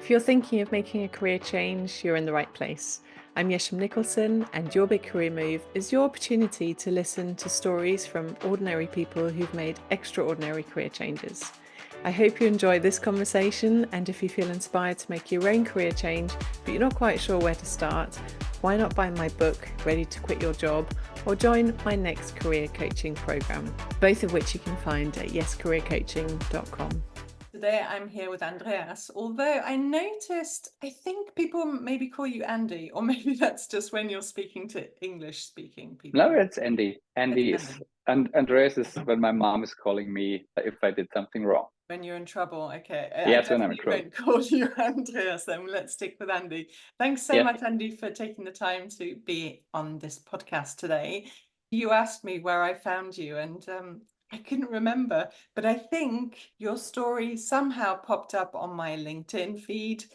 If you're thinking of making a career change, you're in the right place. I'm Yesim Nicholson, and Your Big Career Move is your opportunity to listen to stories from ordinary people who've made extraordinary career changes. I hope you enjoy this conversation, and if you feel inspired to make your own career change, but you're not quite sure where to start, why not buy my book, Ready to Quit Your Job, or join my next career coaching program, both of which you can find at yescareercoaching.com. Today I'm here with Andreas, although I noticed, I think people maybe call you Andy, or maybe that's just when you're speaking to English speaking people. No, it's Andy. Andy is, and Andreas is when my mom is calling me if I did something wrong. When you're in trouble, okay. Yes, when I'm in trouble. I won't call you Andreas, then let's stick with Andy. Thanks so much, Andy, for taking the time to be on this podcast today. You asked me where I found you, and I couldn't remember, but I think your story somehow popped up on my LinkedIn feed,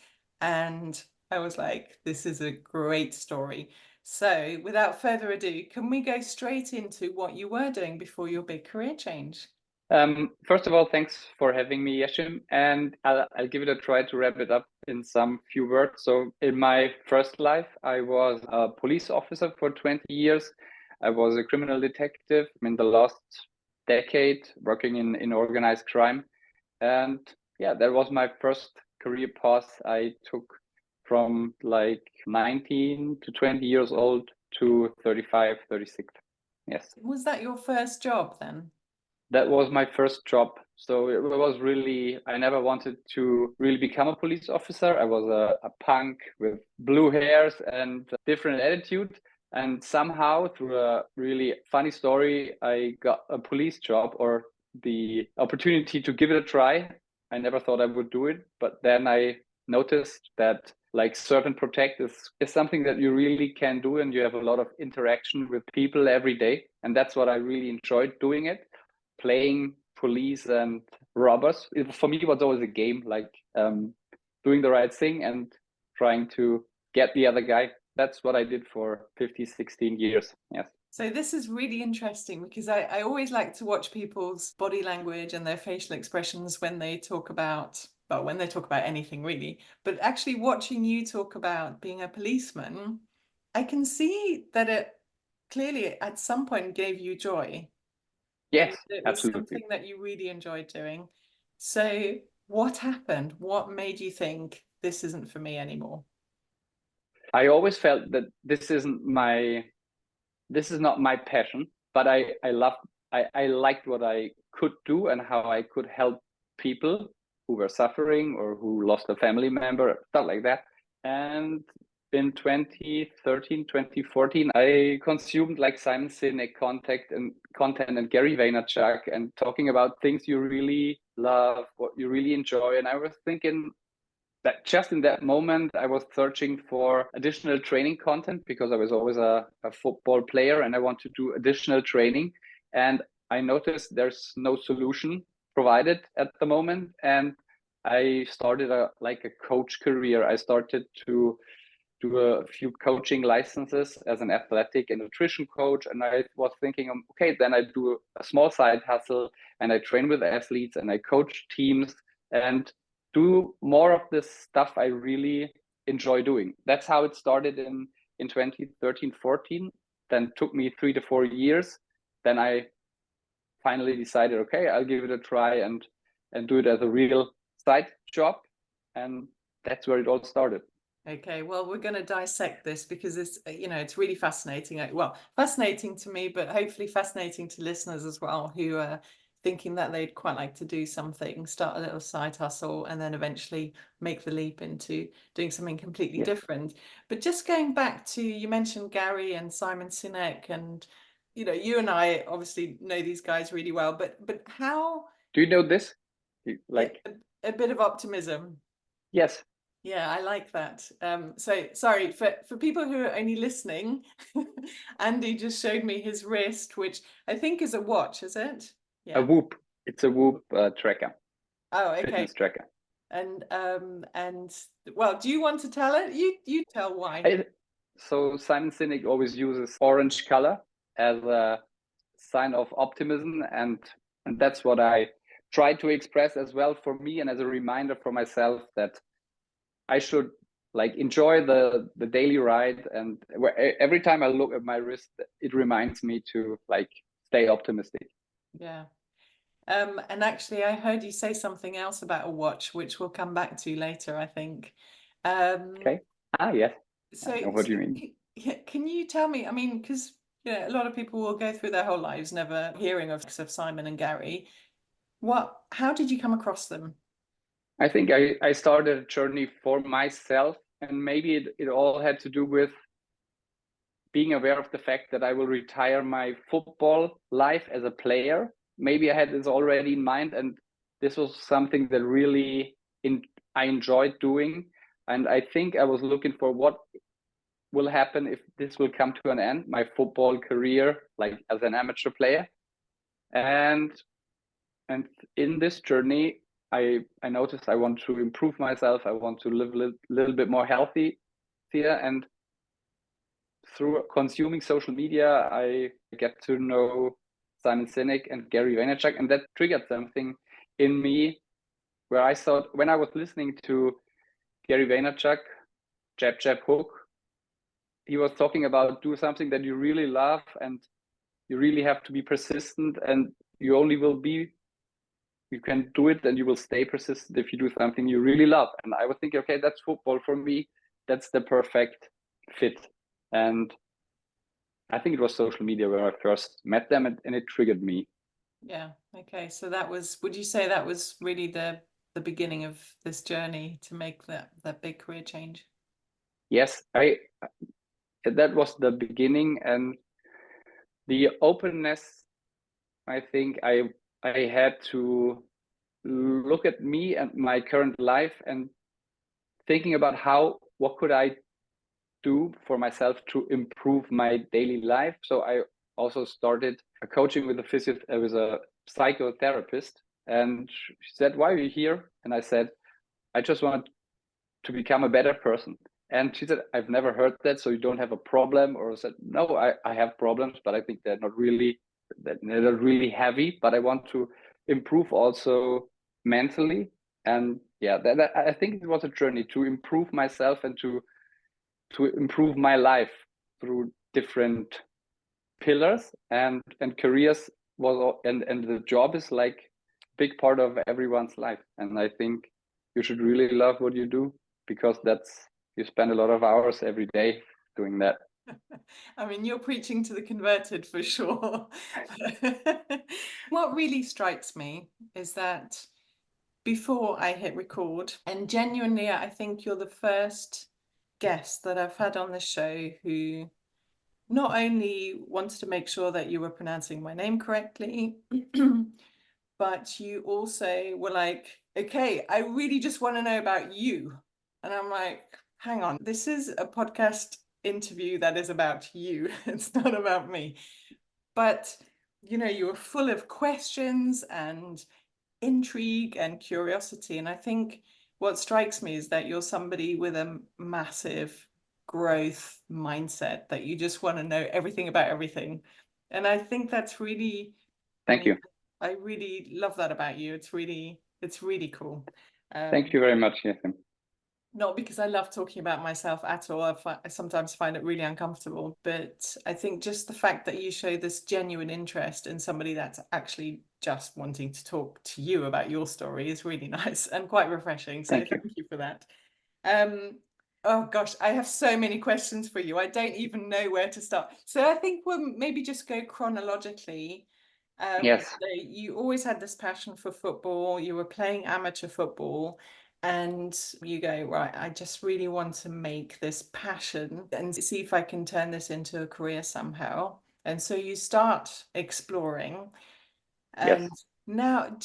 and I was like, this is a great story. So without further ado, can we go straight into what you were doing before your big career change? First of all, thanks for having me, Yesim, and I'll give it a try to wrap it up in some few words. So in my first life, I was a police officer for 20 years. I was a criminal detective in the last decade, working in organized crime. And yeah, that was my first career path I took from like 19 to 20 years old to 35, 36. Yes. Was that your first job then? That was my first job. So it was really, I never wanted to really become a police officer. I was a punk with blue hairs and different attitude. And somehow through a really funny story, I got a police job or the opportunity to give it a try. I never thought I would do it, but then I noticed that like serve and protect is something that you really can do, and you have a lot of interaction with people every day. And that's what I really enjoyed doing it. Playing police and robbers. For me, it was always a game, like doing the right thing and trying to get the other guy. That's what I did for 15, 16 years. Yes. So this is really interesting because I always like to watch people's body language and their facial expressions when they talk about, well, when they talk about anything really, but actually watching you talk about being a policeman, I can see that it clearly at some point gave you joy. Yes, it was absolutely. something that you really enjoyed doing. So what happened? What made you think this isn't for me anymore? I always felt that this is not my passion, but I liked what I could do and how I could help people who were suffering or who lost a family member, stuff like that. And in 2013, 2014, I consumed like Simon Sinek content and Gary Vaynerchuk and talking about things you really love, what you really enjoy. And I was thinking that just in that moment, I was searching for additional training content because I was always a football player and I want to do additional training. And I noticed there's no solution provided at the moment. And I started a coach career. I started to do a few coaching licenses as an athletic and nutrition coach. And I was thinking, okay, then I do a small side hustle and I train with athletes and I coach teams and do more of this stuff I really enjoy doing. That's how it started in 2013, 14. Then took me 3 to 4 years. Then I finally decided, okay, I'll give it a try and do it as a real side job. And that's where it all started. Okay, well, we're going to dissect this because it's, it's really fascinating. Well, fascinating to me, but hopefully fascinating to listeners as well, who are thinking that they'd quite like to do something, start a little side hustle, and then eventually make the leap into doing something completely different. But just going back to, you mentioned Gary and Simon Sinek, and, you and I obviously know these guys really well, but how... Do you know this? Like a bit of optimism. Yes. Yeah, I like that. So sorry for people who are only listening, Andy just showed me his wrist, which I think is a watch, is it? Yeah. A Whoop. It's a Whoop tracker. Oh, okay. Fitness tracker. And well, do you want to tell it? You tell why. So Simon Sinek always uses orange color as a sign of optimism, and that's what I try to express as well for me, and as a reminder for myself that I should like enjoy the daily ride, and every time I look at my wrist, it reminds me to like stay optimistic. Yeah. And actually, I heard you say something else about a watch, which we'll come back to later, I think. Okay. Yes. So, I know what you mean. can you tell me, I mean, because a lot of people will go through their whole lives never hearing of Simon and Gary. How did you come across them? I think I started a journey for myself, and maybe it all had to do with being aware of the fact that I will retire my football life as a player. Maybe I had this already in mind, and this was something that really I enjoyed doing. And I think I was looking for what will happen if this will come to an end, my football career, like as an amateur player. And in this journey, I noticed I want to improve myself. I want to live a little bit more healthy here. And through consuming social media, I get to know Simon Sinek and Gary Vaynerchuk, and that triggered something in me where I thought, when I was listening to Gary Vaynerchuk, Jab Jab Hook, he was talking about do something that you really love, and you really have to be persistent, and you can do it and you will stay persistent if you do something you really love. And I was thinking, okay, that's football for me. That's the perfect fit. And I think it was social media where I first met them, and it triggered me. Yeah. Okay. So would you say that was really the beginning of this journey to make that big career change? Yes, that was the beginning, and the openness. I think I had to look at me and my current life and thinking about what could I do for myself to improve my daily life. So I also started a coaching with a psychotherapist, and she said, "Why are you here?" And I said, "I just want to become a better person." And she said, "I've never heard that. So you don't have a problem?" Or I said, "No, I have problems, but I think they're not really heavy. But I want to improve also mentally." And yeah, I think it was a journey to improve myself and to improve my life through different pillars, and careers and the job is like a big part of everyone's life. And I think you should really love what you do, because you spend a lot of hours every day doing that. I mean, you're preaching to the converted for sure. What really strikes me is that before I hit record, and genuinely, I think you're the first guest that I've had on the show who not only wanted to make sure that you were pronouncing my name correctly, but you also were like, okay, I really just want to know about you. And I'm like, hang on, this is a podcast interview that is about you. It's not about me. But, you were full of questions and intrigue and curiosity. And I think what strikes me is that you're somebody with a massive growth mindset, that you just want to know everything about everything. And I think that's really, Thank you. I really love that about you. It's really cool. Thank you very much, Yesim. Not because I love talking about myself at all. I sometimes find it really uncomfortable, but I think just the fact that you show this genuine interest in somebody that's actually just wanting to talk to you about your story is really nice and quite refreshing. So thank you for that. Oh gosh, I have so many questions for you. I don't even know where to start. So I think we'll maybe just go chronologically. Yes. So you always had this passion for football. You were playing amateur football. And you go, right, I just really want to make this passion and see if I can turn this into a career somehow. And so you start exploring. And Yes. now,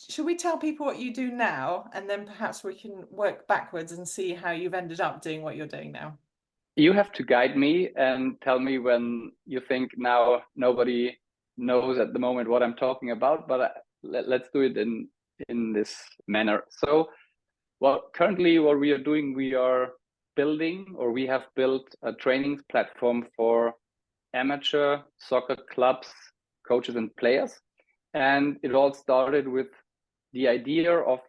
should we tell people what you do now? And then perhaps we can work backwards and see how you've ended up doing what you're doing now. You have to guide me and tell me when you think now nobody knows at the moment what I'm talking about, but let's do it in this manner. So, well, currently what we are doing, we have built a training platform for amateur soccer clubs, coaches and players. And it all started with the idea of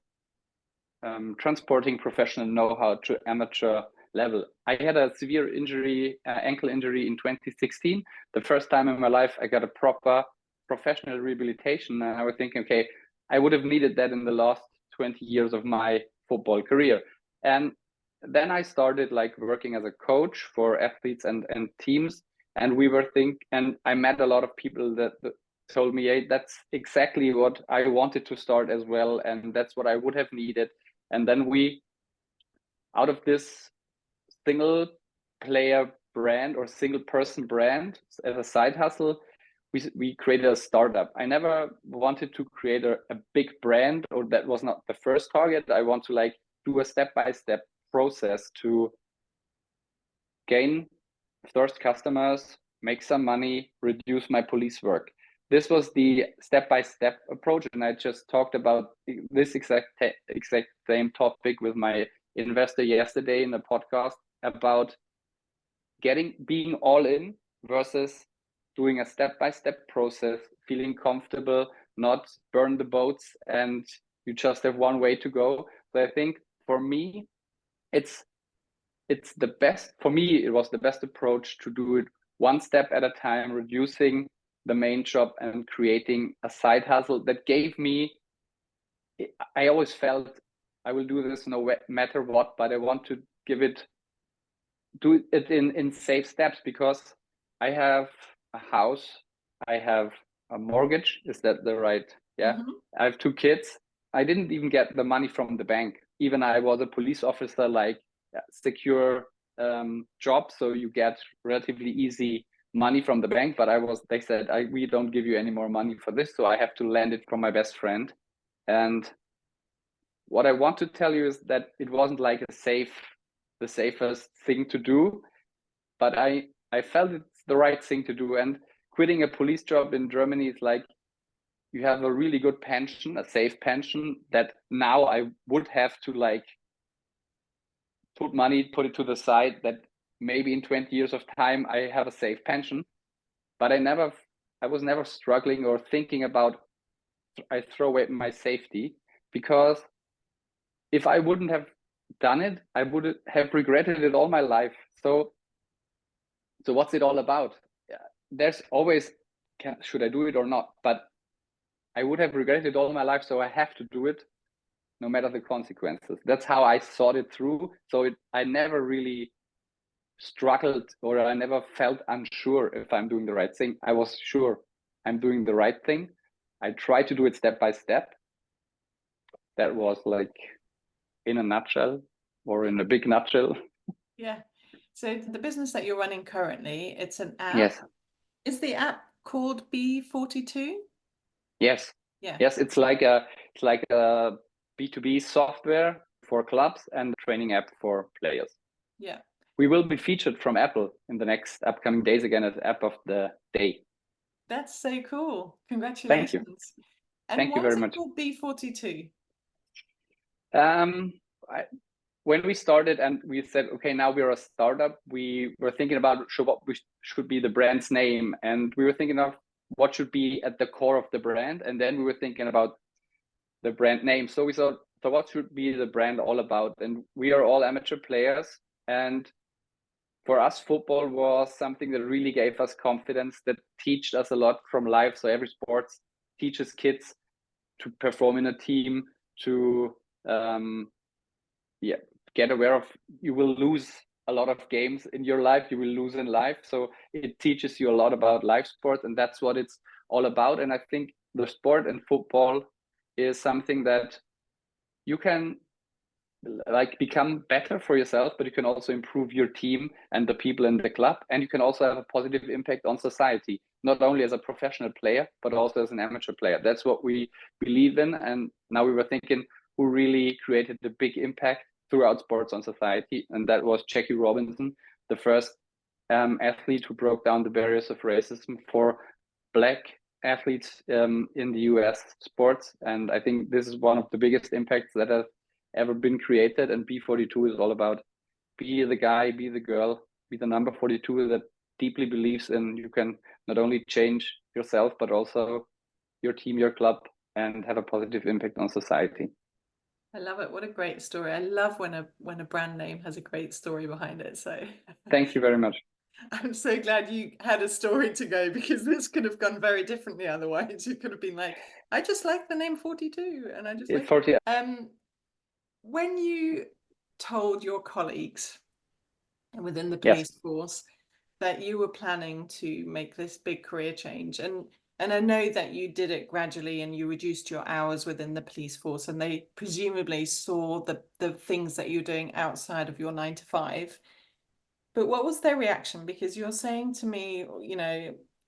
transporting professional know-how to amateur level. I had a severe injury, ankle injury in 2016. The first time in my life I got a proper professional rehabilitation, and I was thinking, okay, I would have needed that in the last 20 years of my football career. And then I started like working as a coach for athletes and teams, and and I met a lot of people that told me, hey, that's exactly what I wanted to start as well, and that's what I would have needed. And then out of this single player brand or single person brand as a side hustle, we created a startup. I never wanted to create a big brand, or that was not the first target. I want to like do a step-by-step process to gain first customers, make some money, reduce my police work. This was the step-by-step approach, and I just talked about this exact same topic with my investor yesterday in the podcast about being all in versus doing a step-by-step process, feeling comfortable, not burn the boats, and you just have one way to go. So I think for me, it's the best. For me, it was the best approach to do it one step at a time, reducing the main job and creating a side hustle that gave me. I always felt I will do this no matter what, but I want to do it in safe steps, because I have a house, I have a mortgage. Is that the right? Yeah. I have 2 kids. I didn't even get the money from the bank. Even I was a police officer, like secure job, so you get relatively easy money from the bank. But they said, we don't give you any more money for this, so I have to lend it from my best friend. And what I want to tell you is that it wasn't like the safest thing to do, but I felt it's the right thing to do. And quitting a police job in Germany is like, you have a really good pension, a safe pension, that now I would have to like put it to the side, that maybe in 20 years of time I have a safe pension. But I was never struggling or thinking about I throw away my safety, because if I wouldn't have done it, I would have regretted it all my life. So what's it all about? There's always, should I do it or not? But I would have regretted all my life, so I have to do it no matter the consequences. That's how I thought it through. So I never really struggled, or I never felt unsure if I'm doing the right thing. I was sure I'm doing the right thing. I try to do it step by step. That was like in a nutshell, or in a big nutshell. Yeah. So the business that you're running currently, it's an app. Yes. Is the app called B42? Yes. Yeah. Yes, it's like a B2B software for clubs and training app for players. Yeah. We will be featured from Apple in the next upcoming days again as app of the day. That's so cool. Congratulations. Thank you. And Thank you why is very it much. called B42? When we started and we said, okay, now we're a startup, we were thinking about what should be the brand's name. And we were thinking of what should be at the core of the brand. And then we were thinking about the brand name. So we thought, so what should be the brand all about? And we are all amateur players. And for us, football was something that really gave us confidence, that taught us a lot from life. So every sport teaches kids to perform in a team, to get aware of, you will lose a lot of games in your life, you will lose in life. So it teaches you a lot about life sports, and that's what it's all about. And I think the sport and football is something that you can like become better for yourself, but you can also improve your team and the people in the club, and you can also have a positive impact on society, not only as a professional player but also as an amateur player. That's what we believe in. And now we were thinking, who really created the big impact throughout sports on society? And that was Jackie Robinson, the first athlete who broke down the barriers of racism for Black athletes in the US sports. And I think this is one of the biggest impacts that have ever been created. And B42 is all about be the guy, be the girl, be the number 42 that deeply believes in you can not only change yourself but also your team, your club, and have a positive impact on society. I love it. What a great story. I love when a brand name has a great story behind it. So Thank you very much. I'm so glad you had a story to go, because this could have gone very differently otherwise. You could have been like, I just like the name 42 and I just It's like it. 40. When you told your colleagues within the Yes. police force that you were planning to make this big career change, and I know that you did it gradually and you reduced your hours within the police force, and they presumably saw the things that you're doing outside of your 9 to 5. But what was their reaction? Because you're saying to me,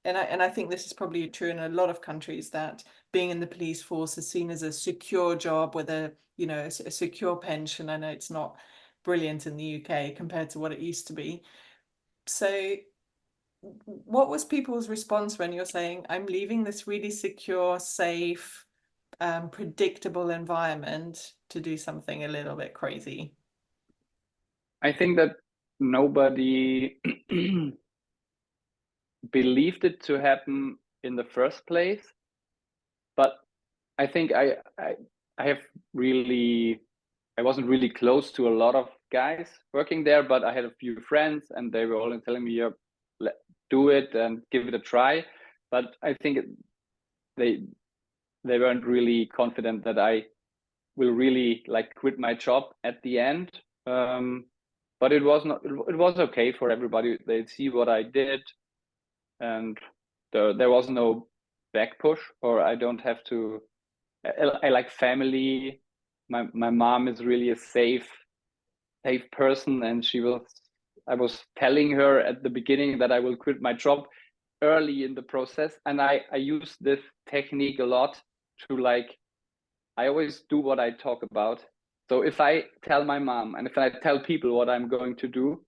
and I think this is probably true in a lot of countries, that being in the police force is seen as a secure job with a secure pension. I know it's not brilliant in the UK compared to what it used to be. So what was people's response when you're saying, I'm leaving this really secure, safe, predictable environment to do something a little bit crazy? I think that nobody believed it to happen in the first place, but I think I have really, I wasn't really close to a lot of guys working there, but I had a few friends and they were all telling me, yeah, do it and give it a try. But I think they they weren't really confident that I will really like quit my job at the end. But it was not, it was okay for everybody. They see what I did, and there was no back push, or I don't have to. I like family. My mom is really a safe person, and I was telling her at the beginning that I will quit my job early in the process, and I use this technique a lot to like, I always do what I talk about. So if I tell my mom and if I tell people what I'm going to do,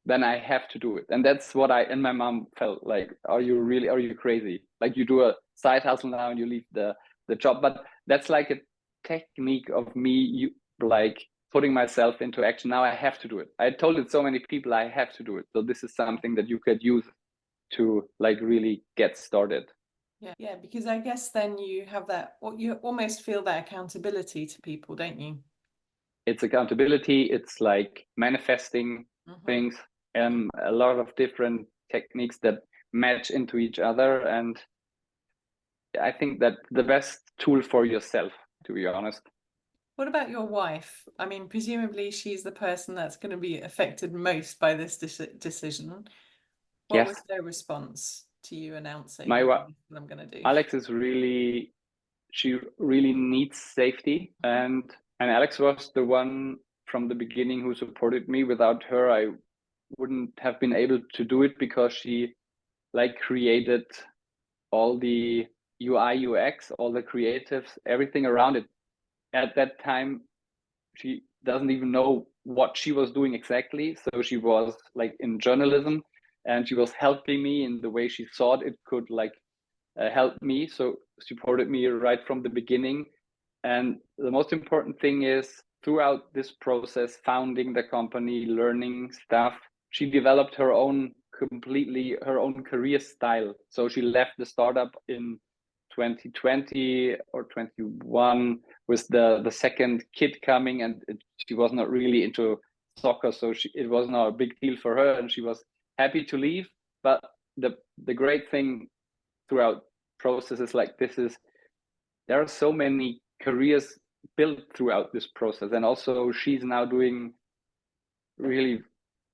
then I have to do it. And that's what and my mom felt like, are you crazy? Like, you do a side hustle now and you leave the job. But that's like a technique of me, like putting myself into action. Now I have to do it. I told it so many people, I have to do it. So this is something that you could use to like really get started. Yeah, because I guess then you have that, or you almost feel that accountability to people, don't you? It's accountability. It's like manifesting Mm-hmm. things, and a lot of different techniques that match into each other. And I think that the best tool for yourself, to be honest. What about your wife? I mean, presumably she's the person that's going to be affected most by this decision. What Yes, was their response to you announcing, my this is what I'm going to do? Alex is really, she really needs safety, Mhm. and Alex was the one from the beginning who supported me. Without her, I wouldn't have been able to do it, because she like created all the UI, UX, all the creatives, everything around it. At that time, she doesn't even know what she was doing exactly. So she was like in journalism, and she was helping me in the way she thought it could like help me. So supported me right from the beginning. And the most important thing is, throughout this process, founding the company, learning stuff, she developed completely her own career style. So she left the startup in 2020 or 21 with the second kid coming, and she was not really into soccer, so it was not a big deal for her, and she was happy to leave. But the great thing throughout processes like this is, there are so many careers built throughout this process, and also she's now doing really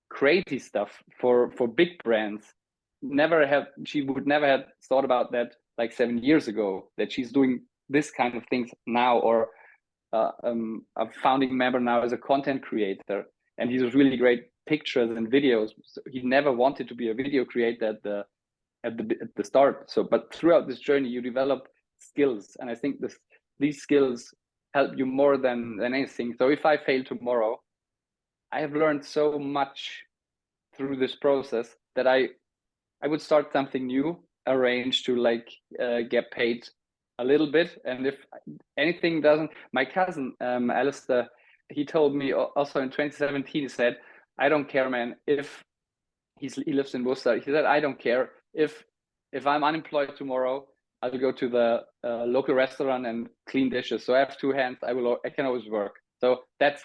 crazy stuff for big brands. She would never have thought about that like 7 years ago, that she's doing this kind of things now, or a founding member now as a content creator, and he's really great pictures and videos. So he never wanted to be a video creator at the start. So, but throughout this journey, you develop skills, and I think these skills help you more than anything. So if I fail tomorrow, I have learned so much through this process that I would start something new, arrange to like get paid a little bit, and if anything doesn't, my cousin Alistair, he told me also in 2017. He said, "I don't care, man. If he lives in Worcester, he said, I don't care if I'm unemployed tomorrow. I'll go to the local restaurant and clean dishes. So I have two hands. I can always work." So that's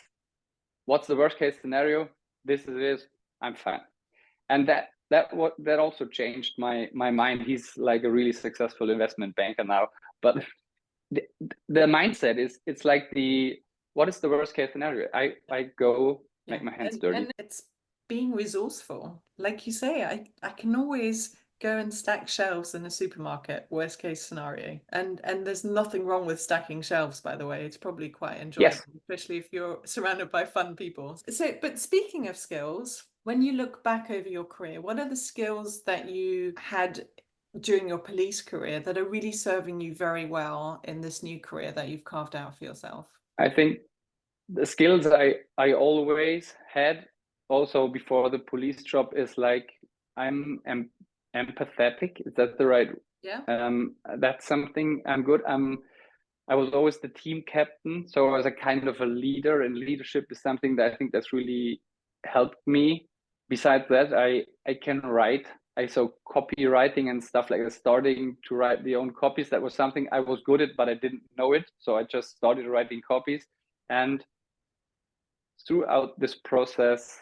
what's the worst case scenario. This is it. I'm fine. And that also changed my mind. He's like a really successful investment banker now, but the mindset is, it's like what is the worst case scenario? I go make my hands dirty. And it's being resourceful. Like you say, I can always go and stack shelves in a supermarket, worst case scenario. And there's nothing wrong with stacking shelves, by the way. It's probably quite enjoyable, Yes. especially if you're surrounded by fun people. So, but speaking of skills, when you look back over your career, what are the skills that you had during your police career that are really serving you very well in this new career that you've carved out for yourself? I think the skills I always had also before the police job is like I'm empathetic. Is that the right? Yeah. That's something I'm good. I was always the team captain, so I was a kind of a leader, and leadership is something that I think that's really helped me. Besides that, I can write. I saw copywriting and stuff like that, starting to write the own copies. That was something I was good at, but I didn't know it. So I just started writing copies. And throughout this process,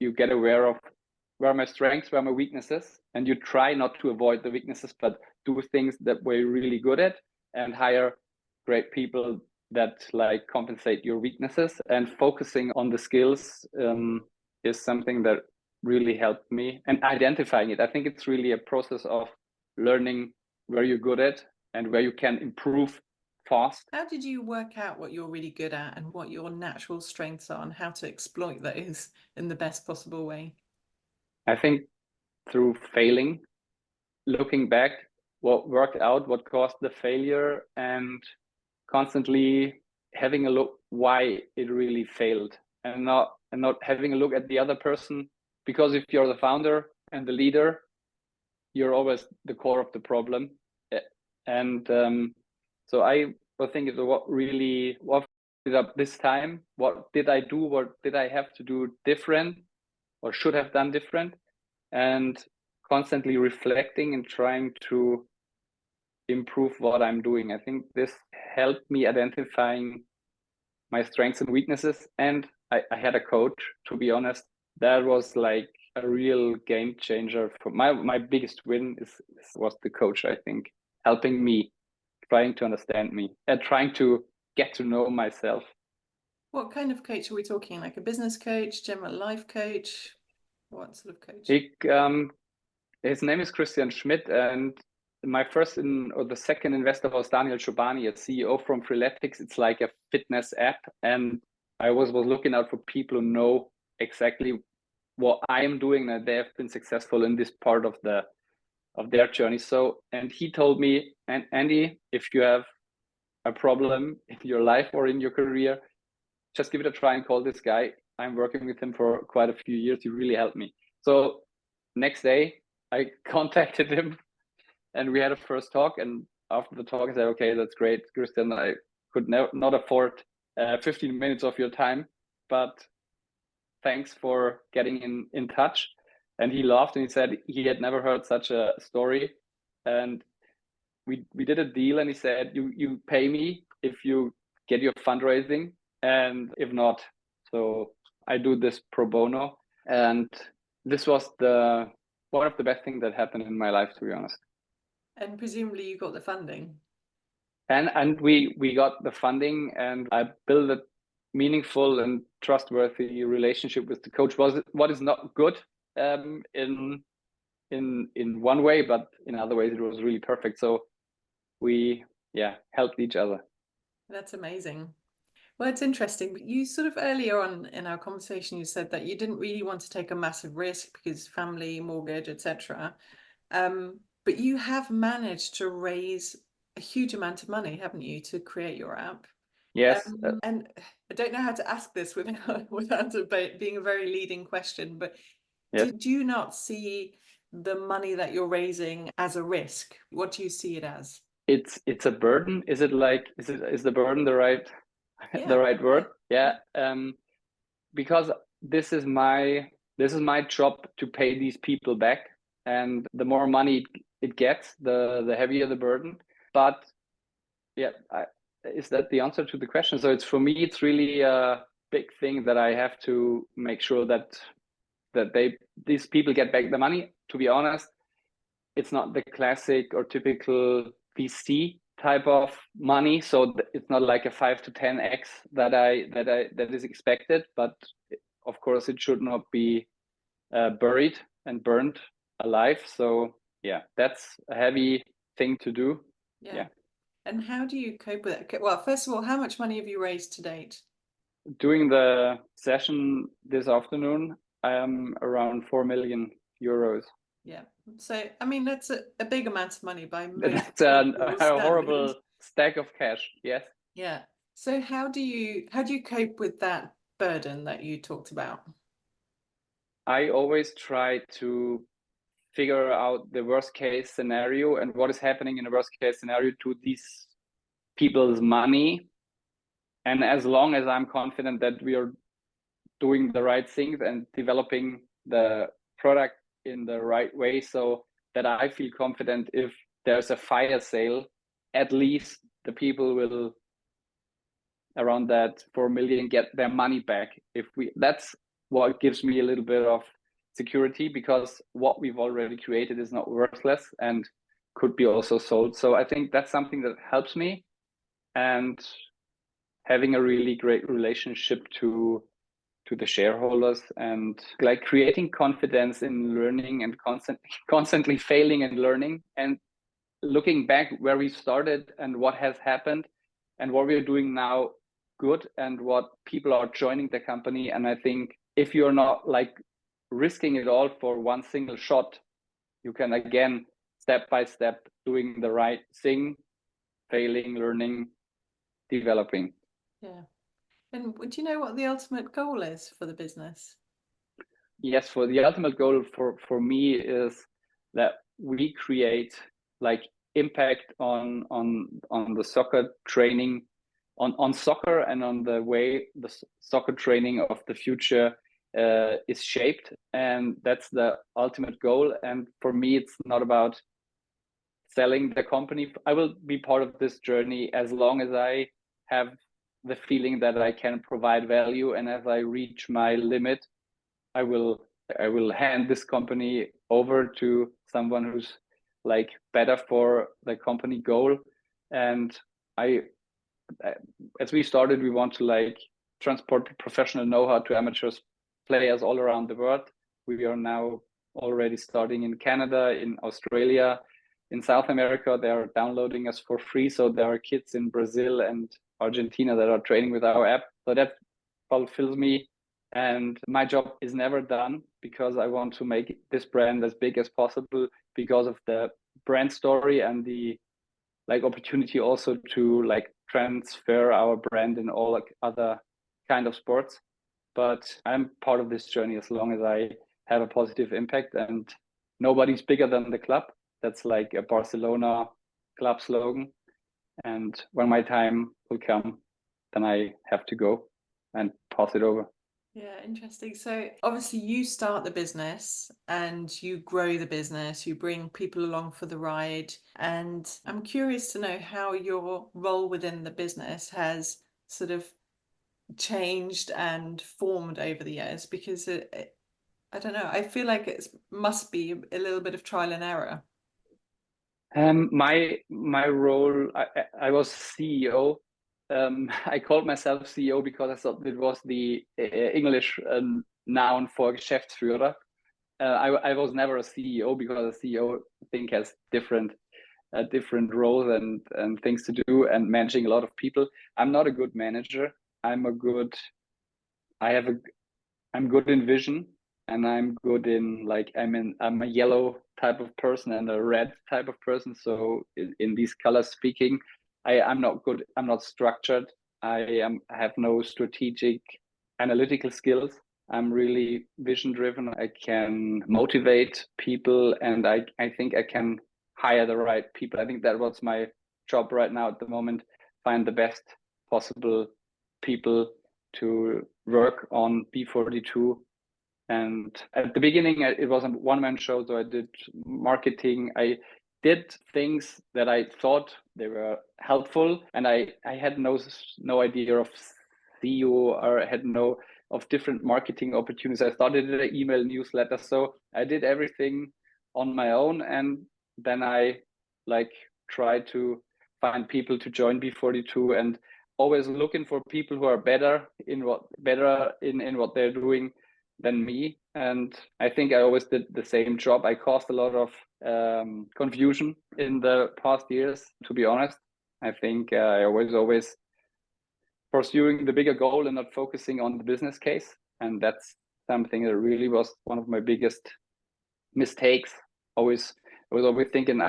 you get aware of where are my strengths, where are my weaknesses, and you try not to avoid the weaknesses, but do things that we're really good at and hire great people that like compensate your weaknesses. And focusing on the skills is something that really helped me, and identifying it. I think it's really a process of learning where you're good at and where you can improve fast. How did you work out what you're really good at and what your natural strengths are and how to exploit those in the best possible way? I think through failing, looking back, what worked out, what caused the failure, and constantly having a look why it really failed, and not having a look at the other person, because if you're the founder and the leader, you're always the core of the problem. And so I think it's what really what it up this time. What did I do? What did I have to do different or should have done different? And constantly reflecting and trying to improve what I'm doing. I think this helped me identifying my strengths and weaknesses. And I had a coach, to be honest, that was like a real game changer. For my biggest win was the coach, I think, helping me, trying to understand me and trying to get to know myself. What kind of coach are we talking? Like a business coach, general life coach? What sort of coach? His name is Christian Schmidt, and my first or the second investor was Daniel Schobani, a CEO from Freeletics. It's like a fitness app, and I was looking out for people who know exactly what I am doing, and they have been successful in this part of their journey. So, and he told me, and Andy, if you have a problem in your life or in your career, just give it a try and call this guy. I'm working with him for quite a few years. He really helped me. So next day I contacted him and we had a first talk. And after the talk, I said, okay, that's great, Christian. I could not afford 15 minutes of your time, but thanks for getting in touch. And he laughed and he said he had never heard such a story. And we did a deal, and he said, you pay me if you get your fundraising, and if not, so I do this pro bono. And this was one of the best things that happened in my life, to be honest. And presumably you got the funding. And we got the funding, and I built a meaningful and trustworthy relationship with the coach. What is not good in one way, but in other ways it was really perfect. So we helped each other. That's amazing. Well, it's interesting, but you sort of earlier on in our conversation, you said that you didn't really want to take a massive risk because family, mortgage, etc. But you have managed to raise a huge amount of money, haven't you, to create your app? Yes. And I don't know how to ask this without being a very leading question, but Yes. do you not see the money that you're raising as a risk? What do you see it as? It's a burden. Is the burden the right word? Yeah. Because this is my job to pay these people back, and the more money it gets, the heavier the burden. But yeah, is that the answer to the question? So it's, for me, it's really a big thing that I have to make sure that these people get back the money. To be honest, it's not the classic or typical VC type of money. So it's not like a 5 to 10x that is expected. But of course, it should not be buried and burned alive. So yeah, that's a heavy thing to do. Yeah. And how do you cope with it? Well, first of all, how much money have you raised to date? During the session this afternoon, I am around 4 million euros. Yeah. So, I mean, that's a big amount of money by most That's a people's horrible standards. stack of cash. Yes. Yeah. So how do you cope with that burden that you talked about? I always try to figure out the worst case scenario and what is happening in the worst case scenario to these people's money. And as long as I'm confident that we are doing the right things and developing the product in the right way, so that I feel confident if there's a fire sale, at least the people will around that 4 million get their money back. That's what gives me a little bit of security, because what we've already created is not worthless and could be also sold. So I think that's something that helps me, and having a really great relationship to the shareholders, and like creating confidence in learning and constantly failing and learning, and looking back where we started and what has happened and what we're doing now good, and what people are joining the company. And I think if you're not like risking it all for one single shot, you can again step by step doing the right thing, failing, learning, developing. Yeah. And do you know what the ultimate goal is for the business? Yes, for the ultimate goal for me is that we create like impact on the soccer training, on soccer, and on the way the soccer training of the future is shaped. And that's the ultimate goal. And for me, it's not about selling the company. I will be part of this journey as long as I have the feeling that I can provide value, and as I reach my limit, I will hand this company over to someone who's like better for the company goal. And as we started, we want to like transport professional know-how to amateurs players all around the world. We are now already starting in Canada, in Australia, in South America. They are downloading us for free. So there are kids in Brazil and Argentina that are training with our app. So that fulfills me. And my job is never done, because I want to make this brand as big as possible, because of the brand story and the like opportunity also to like transfer our brand in all like other kind of sports. But I'm part of this journey as long as I have a positive impact, and nobody's bigger than the club. That's like a Barcelona club slogan. And when my time will come, then I have to go and pass it over. Yeah, interesting. So obviously you start the business and you grow the business, you bring people along for the ride. And I'm curious to know how your role within the business has sort of changed and formed over the years, because I don't know, I feel like it must be a little bit of trial and error. My role, I was CEO. I called myself CEO because I thought it was the English noun for Geschäftsführer. I was never a CEO, because a CEO, I think, has different roles and things to do, and managing a lot of people. I'm not a good manager. I'm good in vision, and I'm good in like I'm a yellow type of person and a red type of person. So in these colors speaking, I'm not good. I'm not structured. I have no strategic analytical skills. I'm really vision driven. I can motivate people, and I think I can hire the right people. I think that was my job right now at the moment. Find the best possible people to work on B42. And at the beginning, it was a one-man show, so I did marketing. I did things that I thought they were helpful, and I had no idea of SEO, or I had no of different marketing opportunities. I started an email newsletter, so I did everything on my own, and then I like tried to find people to join B42, and always looking for people who are better in what they're doing than me. And I think I always did the same job. I caused a lot of confusion in the past years, to be honest. I think I was always pursuing the bigger goal and not focusing on the business case. And that's something that really was one of my biggest mistakes. I was always thinking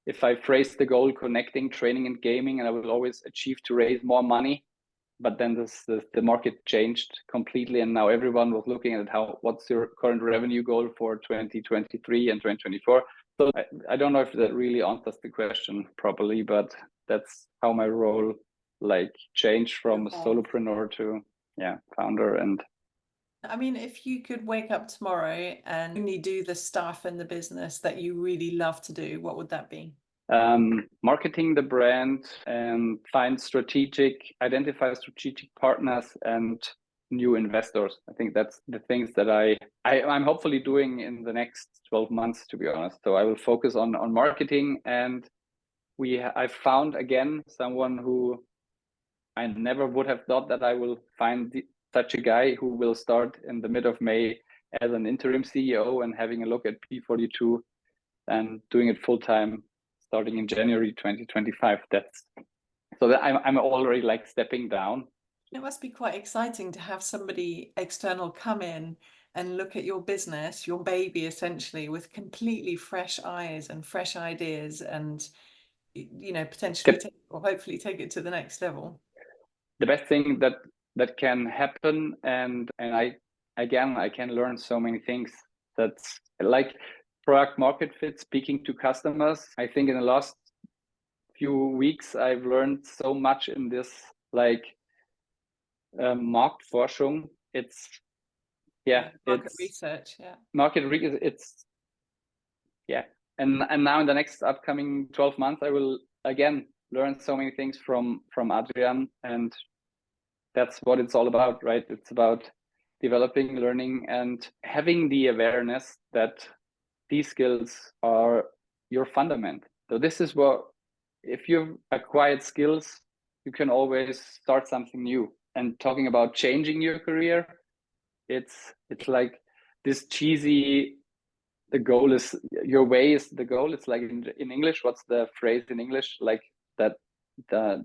if I phrase the goal connecting training and gaming, and I will always achieve to raise more money. But then the market changed completely, and now everyone was looking at what's your current revenue goal for 2023 and 2024. So I don't know if that really answers the question properly, but that's how my role changed from a solopreneur to founder. And I mean, if you could wake up tomorrow and only do the stuff in the business that you really love to do, what would that be? Marketing the brand and identify strategic partners and new investors. I think that's the things that I'm hopefully doing in the next 12 months, to be honest. So I will focus on marketing, and I found again someone who I never would have thought that I will find such a guy, who will start in the mid of May as an interim CEO and having a look at P42 and doing it full time starting in January 2025. I'm already stepping down. It must be quite exciting to have somebody external come in and look at your business, your baby essentially, with completely fresh eyes and fresh ideas, and potentially or hopefully take it to the next level. The best thing that can happen, and I can learn so many things. That's like product market fit, speaking to customers. I think in the last few weeks I've learned so much in this Marktforschung. Market research. And now in the next upcoming 12 months I will again learn so many things from Adrian, and that's what it's all about, right? It's about developing, learning, and having the awareness that these skills are your fundament. So this is what, if you've acquired skills, you can always start something new. And talking about changing your career, it's like this cheesy, the goal is, your way is the goal. It's like in English, what's the phrase in English? Like that, der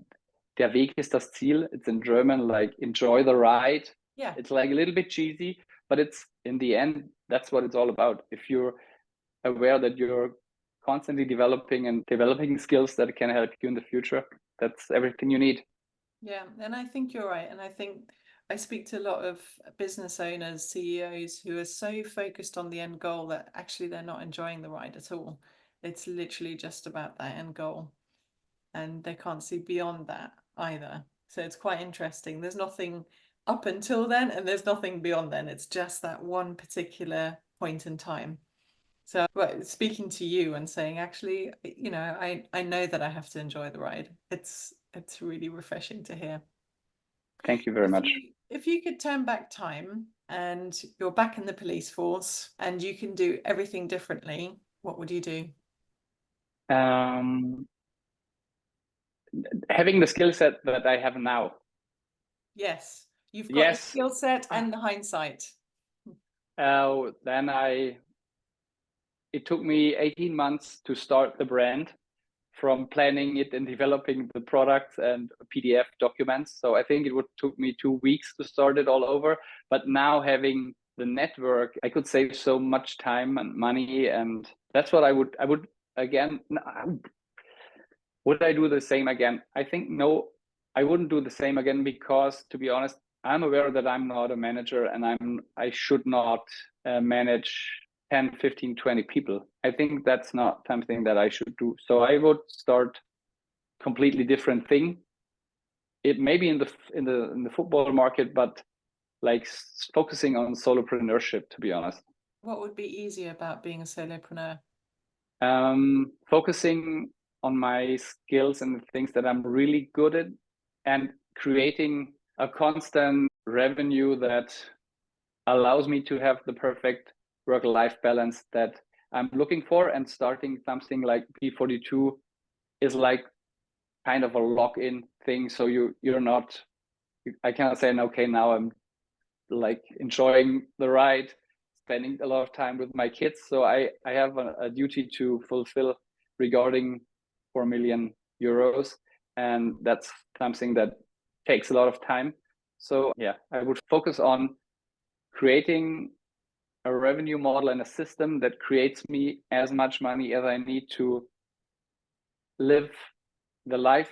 Weg ist das Ziel. It's in German, like enjoy the ride. Yeah. It's like a little bit cheesy, but it's in the end, that's what it's all about. If you're aware that you're constantly developing skills that can help you in the future, that's everything you need. Yeah, and I think you're right. And I think I speak to a lot of business owners, CEOs, who are so focused on the end goal that actually they're not enjoying the ride at all. It's literally just about that end goal, and they can't see beyond that either. So it's quite interesting. There's nothing up until then, and there's nothing beyond then. It's just that one particular point in time. So speaking to you and saying, actually, I know that I have to enjoy the ride. It's really refreshing to hear. Thank you very much. If you could turn back time and you're back in the police force and you can do everything differently, what would you do? Having the skill set that I have now. Yes, you've got the skill set and the hindsight. Then it took me 18 months to start the brand, from planning it and developing the products and PDF documents. So I think it took me 2 weeks to start it all over. But now having the network, I could save so much time and money, and that's what I would again. Would I do the same again? I think no, I wouldn't do the same again, because to be honest, I'm aware that I'm not a manager, and I should not manage 10, 15, 20 people. I think that's not something that I should do. So I would start completely different thing. It may be in the football market, but focusing on solopreneurship, to be honest. What would be easier about being a solopreneur? focusing on my skills and the things that I'm really good at, and creating a constant revenue that allows me to have the perfect work-life balance that I'm looking for. And starting something like P42 is like kind of a lock-in thing. So you're not, I cannot say, okay, now I'm like enjoying the ride, spending a lot of time with my kids. So I have a duty to fulfill regarding 4 million euros. And that's something that takes a lot of time. So yeah, I would focus on creating a revenue model and a system that creates me as much money as I need to live the life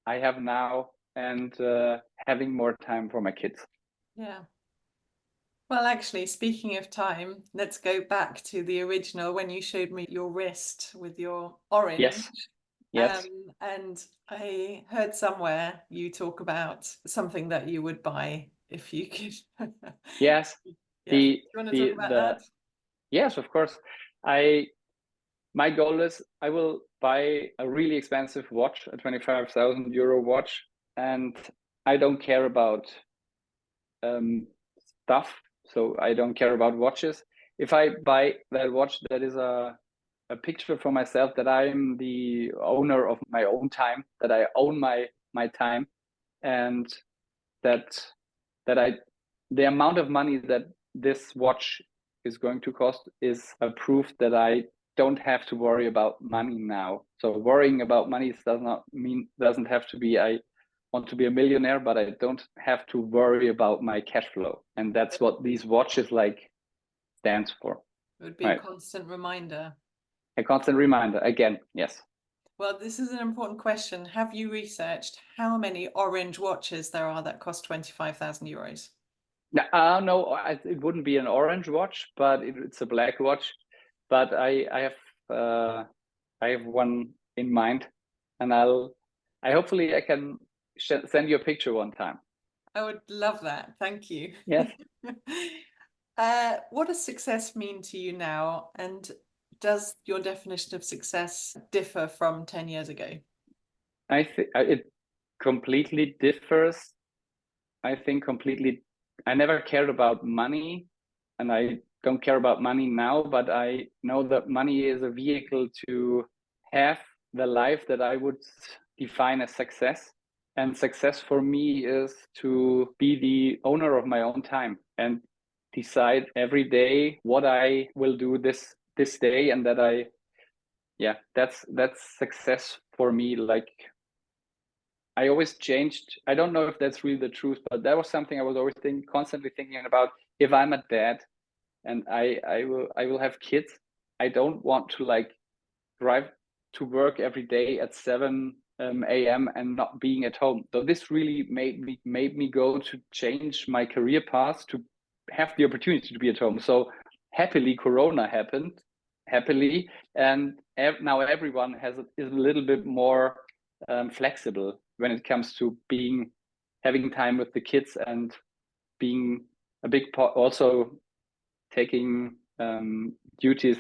I have now, and having more time for my kids. Yeah. Well, actually, speaking of time, let's go back to the original when you showed me your wrist with your orange. Yes. And I heard somewhere you talk about something that you would buy if you could. Yes. Yeah. Do you want to talk about that? Yes, of course. My goal is I will buy a really expensive watch, a 25,000 euro watch, and I don't care about stuff. So I don't care about watches. If I buy that watch, that is a picture for myself that I'm the owner of my own time, that I own my time, and that the amount of money that this watch is going to cost is a proof that I don't have to worry about money now. So worrying about money doesn't have to be I want to be a millionaire, but I don't have to worry about my cash flow. And that's what these watches like stands for. It would be a constant reminder. A constant reminder, again, yes. Well, this is an important question. Have you researched how many orange watches there are that cost 25,000 euros? No, it wouldn't be an orange watch, but it's a black watch. But I have one in mind, and I hopefully I can send you a picture one time. I would love that. Thank you. Yes. What does success mean to you now? And does your definition of success differ from 10 years ago? I think it completely differs. I think completely. I never cared about money, and I don't care about money now, but I know that money is a vehicle to have the life that I would define as success. And success for me is to be the owner of my own time and decide every day what I will do this day, and that that's success for me. Like I always changed. I don't know if that's really the truth, but that was something I was always constantly thinking about. If I'm a dad and I will have kids, I don't want to like drive to work every day at 7 a.m. and not being at home. So this really made me go to change my career path to have the opportunity to be at home. So happily, Corona happened, happily, and now everyone is a little bit more flexible when it comes to having time with the kids and being a big part, also taking duties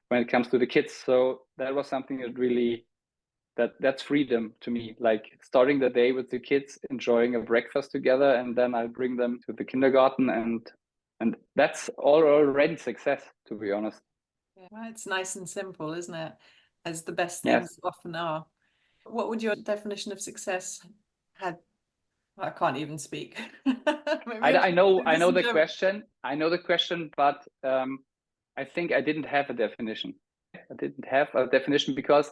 when it comes to the kids. So that was something that really that's freedom to me, like starting the day with the kids, enjoying a breakfast together, and then I bring them to the kindergarten, and that's already success, to be honest. Yeah, it's nice and simple, isn't it? As the best Yes. things often are. What would your definition of success had? I can't even speak. I know the question. I know the question, but I think I didn't have a definition. I didn't have a definition because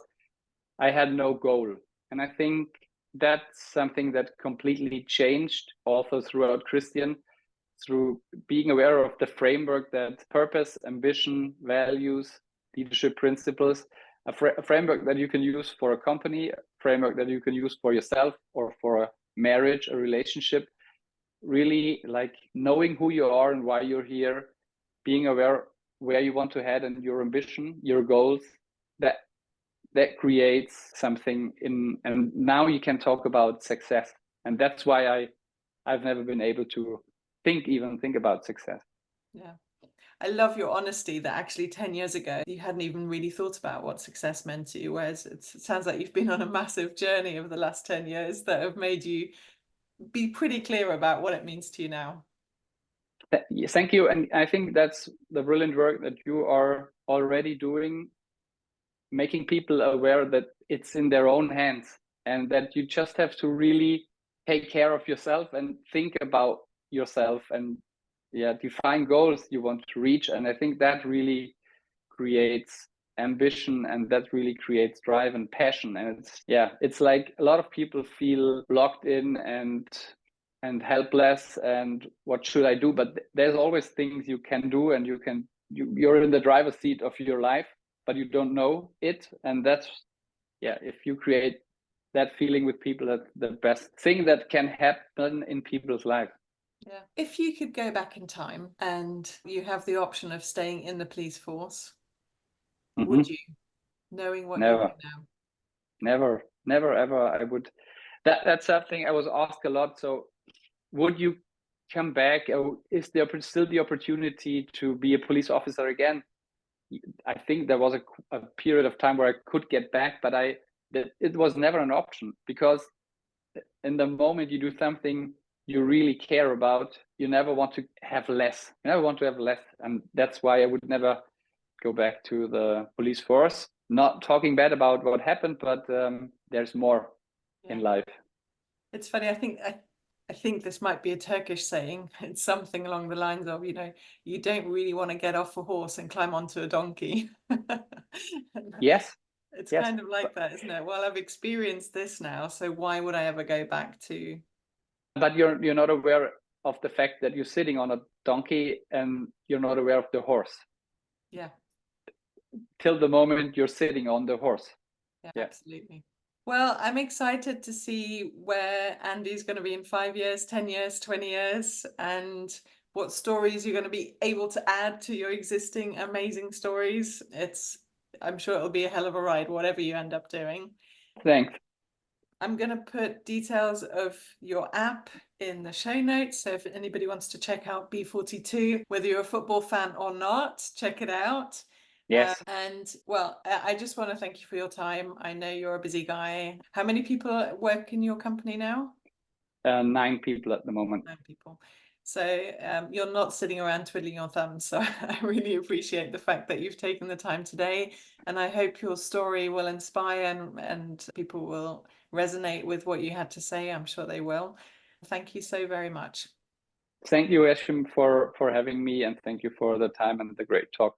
I had no goal. And I think that's something that completely changed also throughout Christian, through being aware of the framework that purpose, ambition, values, leadership principles, a framework that you can use for a company, a framework that you can use for yourself or for a marriage, a relationship, really like knowing who you are and why you're here, being aware where you want to head and your ambition, your goals, that creates something and now you can talk about success. And that's why I've never been able to think about success. Yeah. I love your honesty that actually 10 years ago you hadn't even really thought about what success meant to you, whereas it sounds like you've been on a massive journey over the last 10 years that have made you be pretty clear about what it means to you now. Thank you. And I think that's the brilliant work that you are already doing, making people aware that it's in their own hands and that you just have to really take care of yourself and think about yourself and define goals you want to reach. And I think that really creates ambition, and that really creates drive and passion. And it's like a lot of people feel locked in and helpless and what should I do, but there's always things you can do, and you're in the driver's seat of your life, but you don't know it. And that's if you create that feeling with people, that's the best thing that can happen in people's lives. Yeah. If you could go back in time and you have the option of staying in the police force, would you, knowing what you know now? Never ever. I would. That's something I was asked a lot. So would you come back? Or is there still the opportunity to be a police officer again? I think there was a period of time where I could get back, but it was never an option, because in the moment you do something you really care about, you never want to have less. You never want to have less. And that's why I would never go back to the police force. Not talking bad about what happened, but there's more in life. It's funny, I think this might be a Turkish saying. It's something along the lines of, you don't really want to get off a horse and climb onto a donkey. Yes. It's kind of like that, isn't it? Well, I've experienced this now, so why would I ever go back to? But you're not aware of the fact that you're sitting on a donkey and you're not aware of the horse. Yeah. Till the moment you're sitting on the horse. Yeah, absolutely. Well, I'm excited to see where Andy's going to be in 5 years, 10 years, 20 years, and what stories you're going to be able to add to your existing amazing stories. I'm sure it'll be a hell of a ride, whatever you end up doing. Thanks. I'm going to put details of your app in the show notes. So if anybody wants to check out B42, whether you're a football fan or not, check it out. Yes. And well, I just want to thank you for your time. I know you're a busy guy. How many people work in your company now? 9 people at the moment. 9 people. So you're not sitting around twiddling your thumbs. So I really appreciate the fact that you've taken the time today. And I hope your story will inspire and people will resonate with what you had to say. I'm sure they will. Thank you so very much. Thank you, Yesim, for having me, and thank you for the time and the great talk.